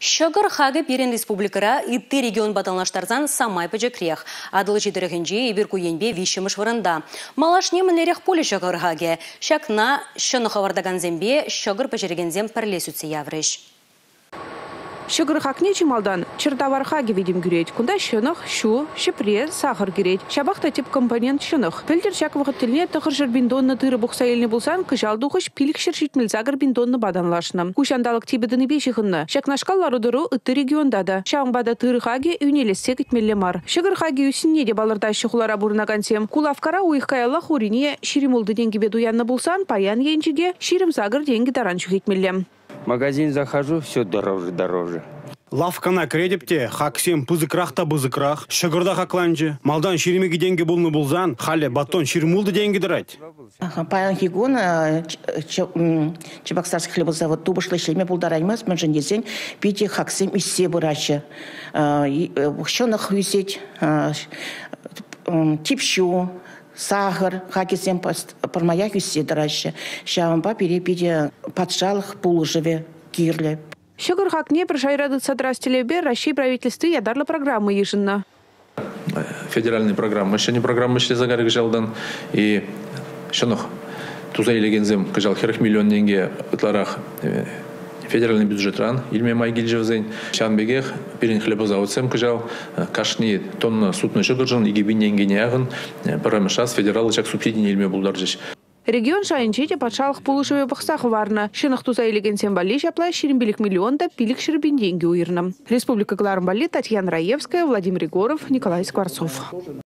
Шагыр хагы Пирен республикара итти регион баталнаштарзан самай пәжекрех. Адылы жидірігінже ебір көйенбе вишіміш вырында. Малашне мінлерек поле шагыр хаге. Шакна шыны хавардаган зембе шагыр пәжерегензем пірлесутсе яврыш. Шагыр хакне чималдан чертавар хаге видим гюреть. Кунда шынық, шу, шипре, сахар гюреть. Шабақта тип компонент шынық. Пілдер шак вақыттыліне тұқыр жырбиндонны тыры бұқса еліне болсан, күжал дұғыш пилік шыршитміл загыр биндонны баданлашны. Кушандалық тибідіні бешіғынны. Шакнашқалар ұдыру үтті региондады. Шағынбада тыры хаге үйнелесе кетмелі мар. Шагыр хаге үсінне де балырда шықулара бұрынаган сем. Кулавкара уйыққаялла хурине ширимулды денгебе дуянны болсан, паян енчіге ширим загыр денгі таранчу кетмелі. Магазин захожу, все дороже. Лавкана кредипте, хаксем пызыкрахта бызыкрах, шагырда хакланчы. Малдан ширимеги деньги булны булзан, хале батон ширимулды деньги дырать. Паян хигон, Чебоксарский хлебозавод тубышлы шлеме булдараймас, мәнжендесен, пите хаксем иссе бұрачы. Шонық үсет, типшу, сахар, хакесем пармаях үссе дырачы. Шауынба перепиде патшалық пулыжыве кирле. Шагыр хакне прошайрады содрастелебе России правительствы ядарлы программы ежинна. Федеральная программа, еще не программа шли загарик жалдан и шонох туза илегензем кажал херх миллион деньги ытларах федеральный бюджет ран илме майгильжевзень шанбегех перен хлебозаводсем кажал кашни тонна сутный шыгыржын игибин деньги неагын парамешас федералы чак субсидий илме булдаржыш. Регион шайынчете патшалық пулышыве бақсақ варна. Шынық туза елеген сенбали шаплай ширинбелік миллионда пилік шырбин деньги уйырна. Республика Клармбали, Татьяна Раевская, Владимир Егоров, Николай Скворцов.